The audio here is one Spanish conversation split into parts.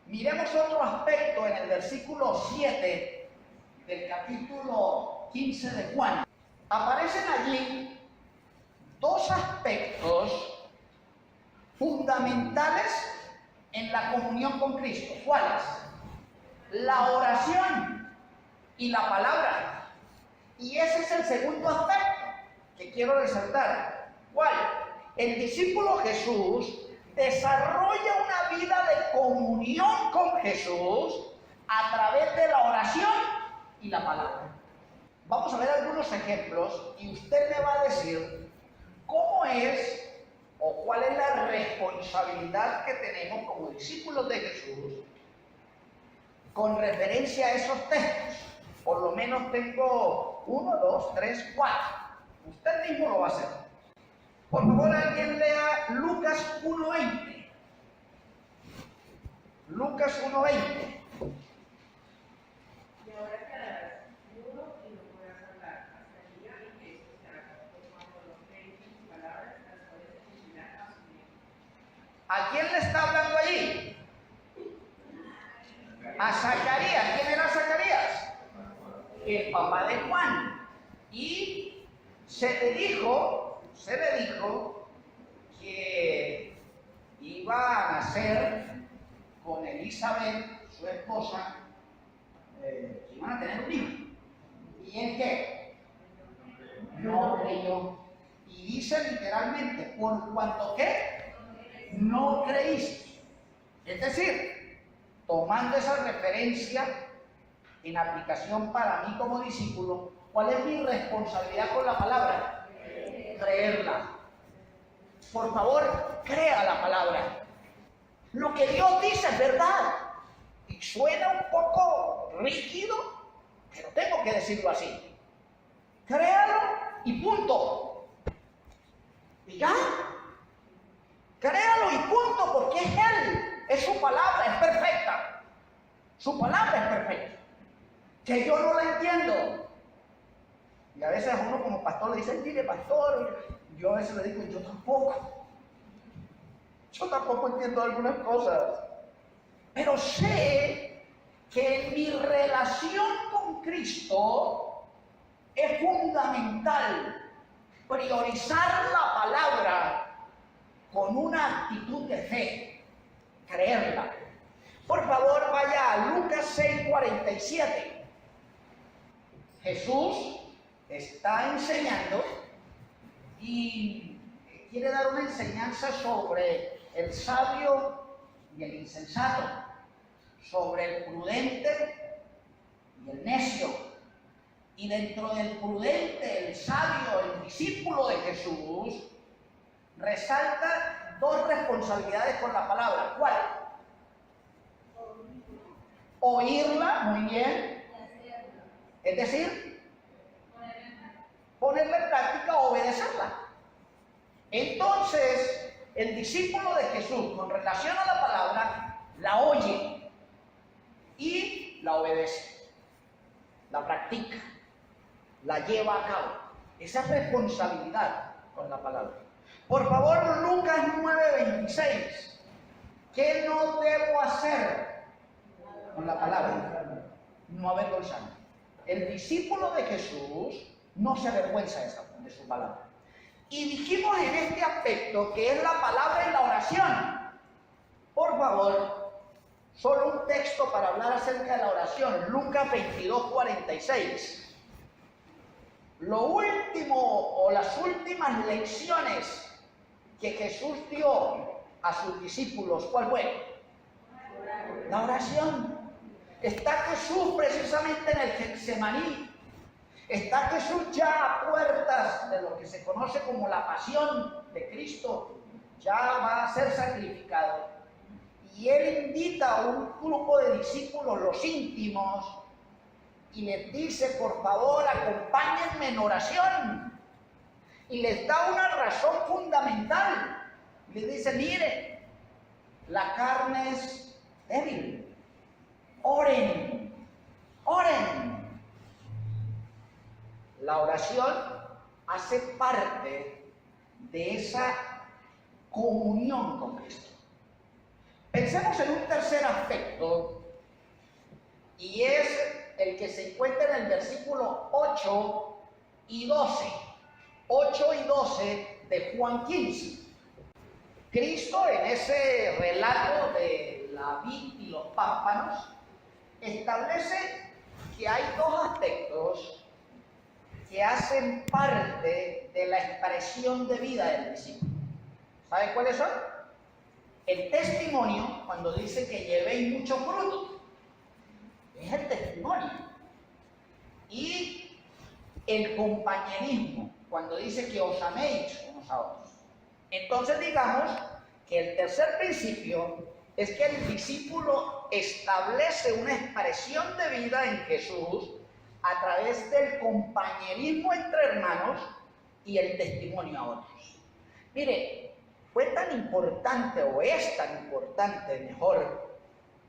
Miremos otro aspecto en el versículo 7 del capítulo 15 de Juan. Aparecen allí dos aspectos fundamentales en la comunión con Cristo. ¿Cuáles? La oración y la palabra. Y ese es el segundo aspecto que quiero resaltar. ¿Cuál? El discípulo Jesús desarrolla una vida de comunión con Jesús a través de la oración y la palabra. Vamos a ver algunos ejemplos y usted me va a decir cómo es o cuál es la responsabilidad que tenemos como discípulos de Jesús con referencia a esos textos. Por lo menos tengo 1, 2, 3, 4. Usted mismo lo va a hacer. Por favor, alguien lea Lucas 1:20. Lucas 1:20. Y ahora quedarás mudo y no podrás hablar hasta el día en que esto se haga, pues cuando los creéis en sus palabras, las cuales se cumplirán a su tiempo. ¿A quién le está hablando allí? A Zacarías. ¿Quién era Zacarías? El papá de Juan. Y se le dijo que iba a nacer con Elizabeth, su esposa, que iban a tener un hijo. ¿Y él qué? No creyó. Y dice literalmente, por cuanto que no creíste. Es decir, tomando esa referencia en aplicación para mí como discípulo, ¿cuál es mi responsabilidad con la palabra? Creerla. Por favor, crea la palabra. Lo que Dios dice es verdad. Y suena un poco rígido, pero tengo que decirlo así. Créalo y punto. Y ya. Créalo y punto, porque es Él. Es su palabra, es perfecta. Su palabra es perfecta. Que yo no la entiendo. Y a veces a uno como pastor le dice, mire pastor, yo a veces le digo, yo tampoco entiendo algunas cosas. Pero sé que en mi relación con Cristo es fundamental priorizar la palabra con una actitud de fe, creerla. Por favor, vaya a Lucas 6:47. Jesús está enseñando y quiere dar una enseñanza sobre el sabio y el insensato, sobre el prudente y el necio. Y dentro del prudente, el sabio, el discípulo de Jesús, resalta dos responsabilidades con la palabra. ¿Cuál? Oírla, muy bien. Es decir, ponerla en práctica, obedecerla. Entonces, el discípulo de Jesús, con relación a la palabra, la oye y la obedece, la practica, la lleva a cabo. Esa es responsabilidad con la palabra. Por favor, Lucas 9:26. ¿Qué no debo hacer con la palabra? No avergonzarme. El discípulo de Jesús no se avergüenza de su palabra. Y dijimos en este aspecto que es la palabra y la oración. Por favor, solo un texto para hablar acerca de la oración. Lucas 22:46. Lo último o las últimas lecciones que Jesús dio a sus discípulos, ¿cuál fue? La oración. Está Jesús precisamente en el Getsemaní. Está Jesús ya a puertas de lo que se conoce como la pasión de Cristo. Ya va a ser sacrificado. Y Él invita a un grupo de discípulos, los íntimos, y les dice, por favor, acompáñenme en oración. Y les da una razón fundamental. Les dice, mire, la carne es débil. Oren, oren. La oración hace parte de esa comunión con Cristo. Pensemos en un tercer aspecto que se encuentra en el versículo 8 y 12. 8 y 12 de Juan 15. Cristo, en ese relato de la vid y los pámpanos, establece que hay dos aspectos que hacen parte de la expresión de vida del discípulo. ¿Saben cuáles son? El testimonio, cuando dice que llevéis mucho fruto, es el testimonio. Y el compañerismo, cuando dice que os améis unos a otros. Entonces digamos que el tercer principio es que el discípulo establece una expresión de vida en Jesús a través del compañerismo entre hermanos y el testimonio a otros. Mire, fue tan importante, o es tan importante, mejor,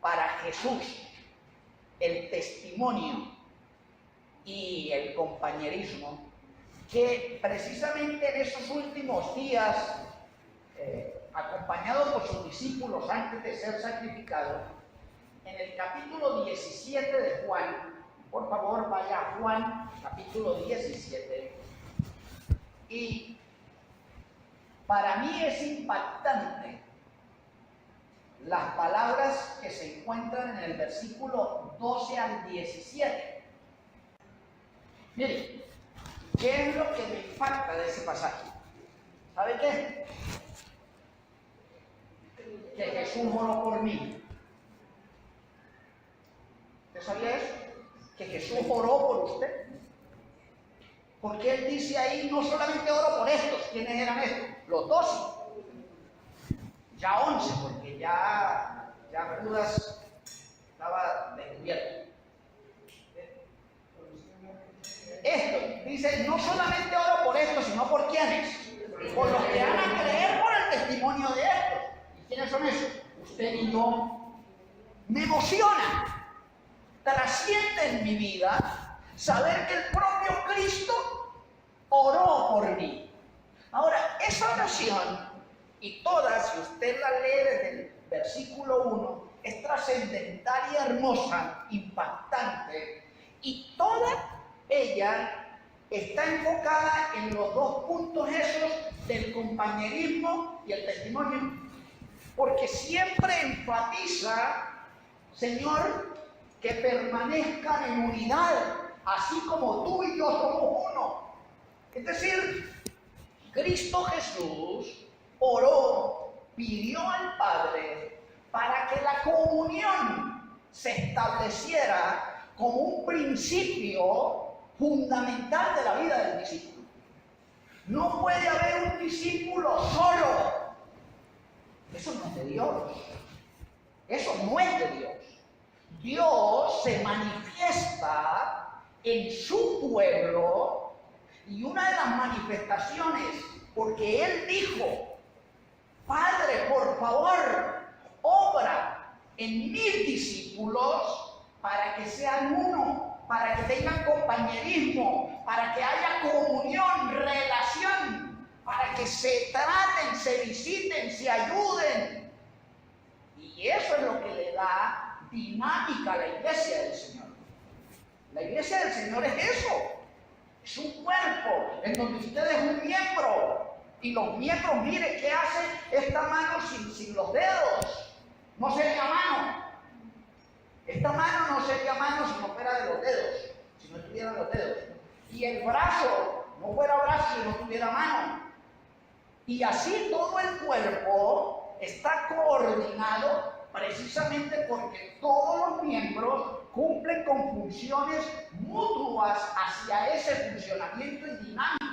para Jesús el testimonio y el compañerismo, que precisamente en esos últimos días, acompañado por sus discípulos antes de ser sacrificado, en el capítulo 17 de Juan, por favor vaya a Juan, capítulo 17, y para mí es impactante las palabras que se encuentran en el versículo 12 al 17. Miren, ¿qué es lo que me impacta de ese pasaje? ¿Sabe qué? Que Jesús oró por mí. ¿Usted sabía eso? Que Jesús oró por usted. Porque Él dice ahí, no solamente oro por estos. ¿Quiénes eran estos? Los 12. Ya 11, porque ya Judas estaba descubierto. Esto, dice, no solamente oro por estos, sino por ¿quiénes? Por los que van a creer por el testimonio de estos. ¿Y quiénes son esos? Usted y yo. Me emociona, trasciende en mi vida saber que el propio Cristo oró por mí. Ahora, esa oración, y todas, si usted la lee desde el versículo 1, es trascendental y hermosa, impactante, y toda ella está enfocada en los dos puntos esos del compañerismo y el testimonio, porque siempre enfatiza, Señor, que permanezcan en unidad, así como tú y yo somos uno. Es decir, Cristo Jesús oró, pidió al Padre para que la comunión se estableciera como un principio fundamental de la vida del discípulo. No puede haber un discípulo solo. Eso no es de Dios. Eso no es de Dios. Dios se manifiesta en su pueblo, y una de las manifestaciones, porque Él dijo, Padre, por favor, obra en mis discípulos para que sean uno, para que tengan compañerismo, para que haya comunión, relación, para que se traten, se visiten, se ayuden. Y eso es lo que le da dinámica a la iglesia del Señor. La iglesia del Señor es eso. Es un cuerpo en donde usted es un miembro. Y los miembros, mire, ¿qué hace esta mano sin los dedos? No sería mano. Esta mano no sería mano si no fuera de los dedos, si no tuviera los dedos. Y el brazo no fuera brazo si no tuviera mano. Y así todo el cuerpo está coordinado precisamente porque todos los miembros cumplen con funciones mutuas hacia ese funcionamiento y dinámica